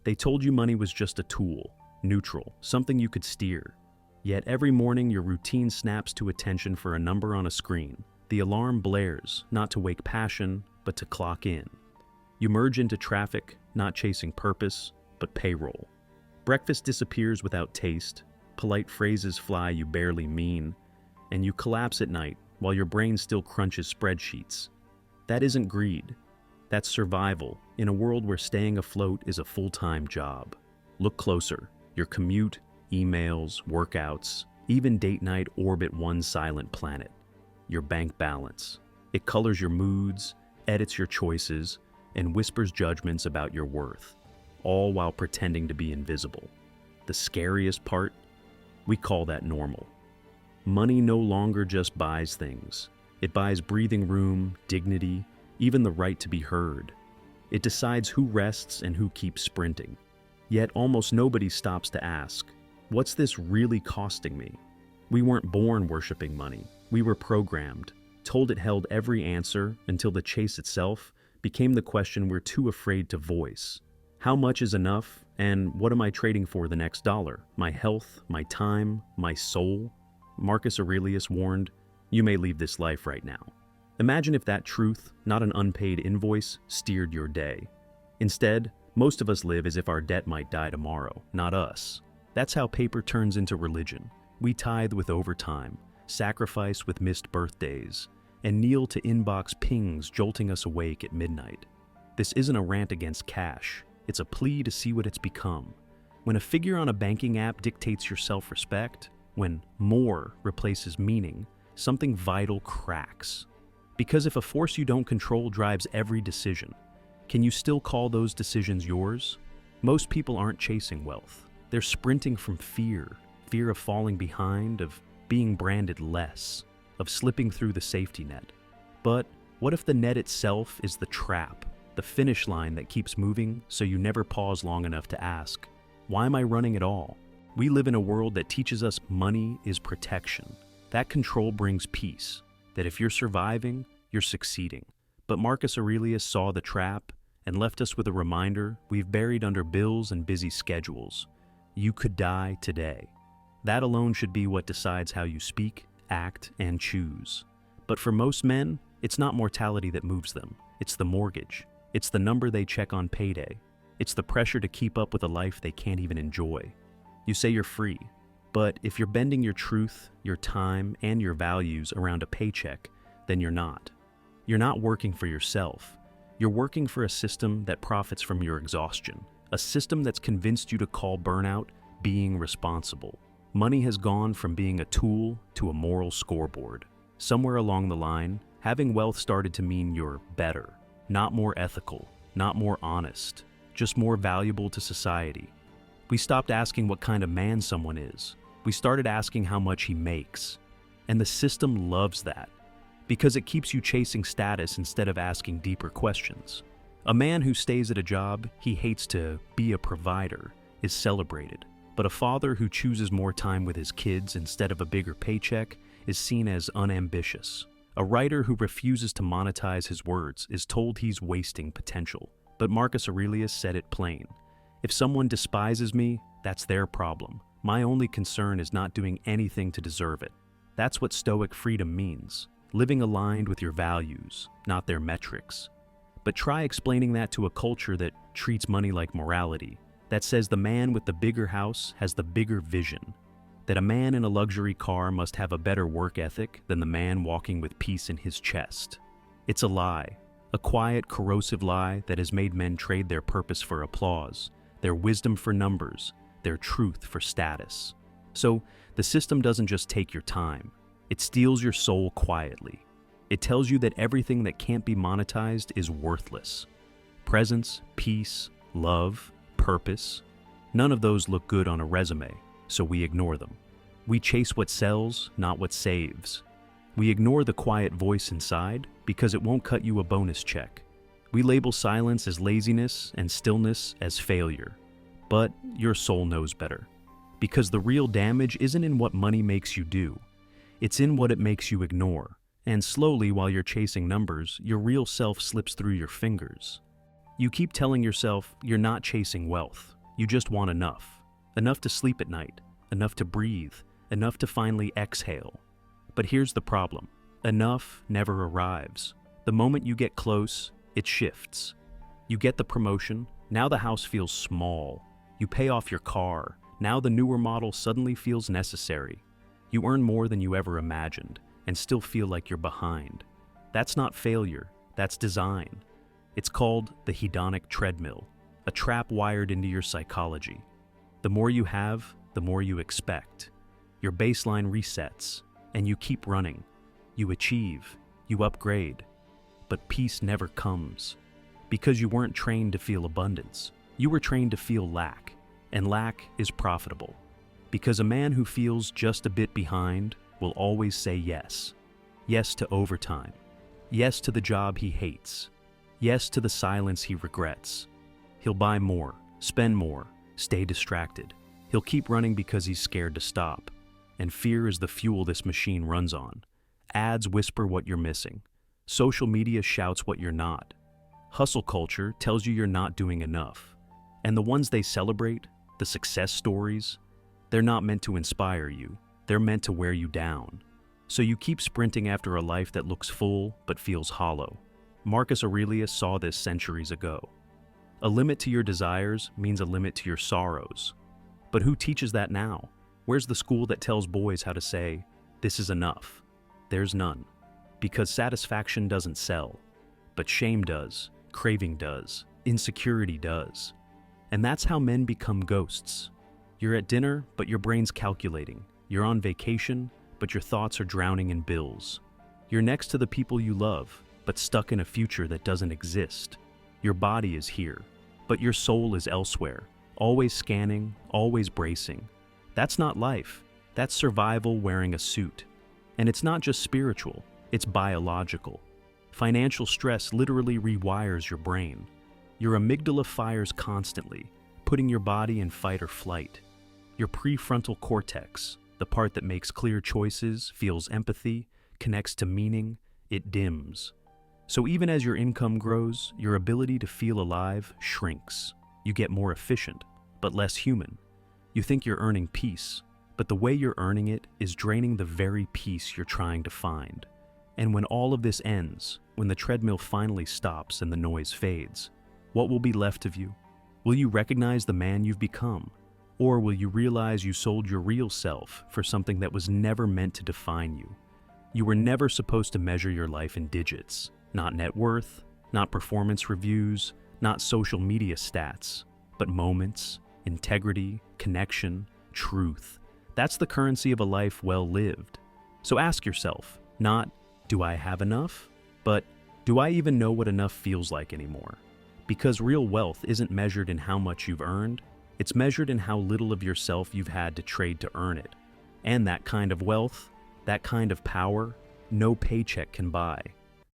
They told you money was just a tool, neutral, something you could steer. Yet every morning your routine snaps to attention for a number on a screen. The alarm blares, not to wake passion, but to clock in. You merge into traffic, not chasing purpose, but payroll. Breakfast disappears without taste, polite phrases fly you barely mean, and you collapse at night while your brain still crunches spreadsheets. That isn't greed. That's survival in a world where staying afloat is a full-time job. Look closer. Your commute, emails, workouts, even date night orbit one silent planet: your bank balance. It colors your moods, edits your choices, and whispers judgments about your worth, all while pretending to be invisible. The scariest part? We call that normal. Money no longer just buys things. It buys breathing room, dignity, even the right to be heard. It decides who rests and who keeps sprinting. Yet almost nobody stops to ask, what's this really costing me? We weren't born worshiping money. We were programmed, told it held every answer until the chase itself became the question we're too afraid to voice. How much is enough, and what am I trading for the next dollar? My health, my time, my soul? Marcus Aurelius warned, you may leave this life right now. Imagine if that truth, not an unpaid invoice, steered your day. Instead, most of us live as if our debt might die tomorrow, not us. That's how paper turns into religion. We tithe with overtime, sacrifice with missed birthdays, and kneel to inbox pings jolting us awake at midnight. This isn't a rant against cash. It's a plea to see what it's become. When a figure on a banking app dictates your self-respect, when more replaces meaning, something vital cracks. Because if a force you don't control drives every decision, can you still call those decisions yours? Most people aren't chasing wealth. They're sprinting from fear of falling behind, of being branded less, of slipping through the safety net. But what if the net itself is the trap, the finish line that keeps moving so you never pause long enough to ask, why am I running at all? We live in a world that teaches us money is protection. That control brings peace, that if you're surviving, you're succeeding. But Marcus Aurelius saw the trap and left us with a reminder we've buried under bills and busy schedules. You could die today. That alone should be what decides how you speak, act, and choose. But for most men, it's not mortality that moves them. It's the mortgage. It's the number they check on payday. It's the pressure to keep up with a life they can't even enjoy. You say you're free, but if you're bending your truth, your time, and your values around a paycheck, then you're not. You're not working for yourself. You're working for a system that profits from your exhaustion, a system that's convinced you to call burnout being responsible. Money has gone from being a tool to a moral scoreboard. Somewhere along the line, having wealth started to mean you're better, not more ethical, not more honest, just more valuable to society. We stopped asking what kind of man someone is. We started asking how much he makes. And the system loves that, because it keeps you chasing status instead of asking deeper questions. A man who stays at a job he hates to be a provider is celebrated, but a father who chooses more time with his kids instead of a bigger paycheck is seen as unambitious. A writer who refuses to monetize his words is told he's wasting potential. But Marcus Aurelius said it plain. If someone despises me, that's their problem. My only concern is not doing anything to deserve it. That's what Stoic freedom means. Living aligned with your values, not their metrics. But try explaining that to a culture that treats money like morality, that says the man with the bigger house has the bigger vision, that a man in a luxury car must have a better work ethic than the man walking with peace in his chest. It's a lie, a quiet, corrosive lie that has made men trade their purpose for applause, their wisdom for numbers, their truth for status. So the system doesn't just take your time, it steals your soul quietly. It tells you that everything that can't be monetized is worthless. Presence, peace, love, purpose, none of those look good on a resume, so we ignore them. We chase what sells, not what saves. We ignore the quiet voice inside because it won't cut you a bonus check. We label silence as laziness and stillness as failure. But your soul knows better. Because the real damage isn't in what money makes you do. It's in what it makes you ignore. And slowly, while you're chasing numbers, your real self slips through your fingers. You keep telling yourself you're not chasing wealth, You just want enough. Enough to sleep at night, enough to breathe, enough to finally exhale. But here's the problem. Enough never arrives. The moment you get close, it shifts. You get the promotion, now the house feels small. You pay off your car, now the newer model suddenly feels necessary. You earn more than you ever imagined, and still feel like you're behind. That's not failure, that's design. It's called the hedonic treadmill, a trap wired into your psychology. The more you have, the more you expect. Your baseline resets, and you keep running. You achieve, you upgrade. But peace never comes. Because you weren't trained to feel abundance. You were trained to feel lack, and lack is profitable. Because a man who feels just a bit behind will always say yes. Yes to overtime. Yes to the job he hates. Yes to the silence he regrets. He'll buy more, spend more, stay distracted. He'll keep running because he's scared to stop. And fear is the fuel this machine runs on. Ads whisper what you're missing. Social media shouts what you're not. Hustle culture tells you you're not doing enough. And the ones they celebrate, the success stories, they're not meant to inspire you. They're meant to wear you down. So you keep sprinting after a life that looks full but feels hollow. Marcus Aurelius saw this centuries ago. A limit to your desires means a limit to your sorrows. But who teaches that now? Where's the school that tells boys how to say, "This is enough"? There's none. Because satisfaction doesn't sell. But shame does, craving does, insecurity does. And that's how men become ghosts. You're at dinner, but your brain's calculating. You're on vacation, but your thoughts are drowning in bills. You're next to the people you love, but stuck in a future that doesn't exist. Your body is here, but your soul is elsewhere, always scanning, always bracing. That's not life. That's survival wearing a suit. And it's not just spiritual, it's biological. Financial stress literally rewires your brain. Your amygdala fires constantly, putting your body in fight or flight. Your prefrontal cortex, the part that makes clear choices, feels empathy, connects to meaning, it dims. So even as your income grows, your ability to feel alive shrinks. You get more efficient, but less human. You think you're earning peace, but the way you're earning it is draining the very peace you're trying to find. And when all of this ends, when the treadmill finally stops and the noise fades, what will be left of you? Will you recognize the man you've become? Or will you realize you sold your real self for something that was never meant to define you? You were never supposed to measure your life in digits. Not net worth, not performance reviews, not social media stats, but moments, integrity, connection, truth. That's the currency of a life well lived. So ask yourself, not, do I have enough? But, do I even know what enough feels like anymore? Because real wealth isn't measured in how much you've earned, it's measured in how little of yourself you've had to trade to earn it. And that kind of wealth, that kind of power, no paycheck can buy.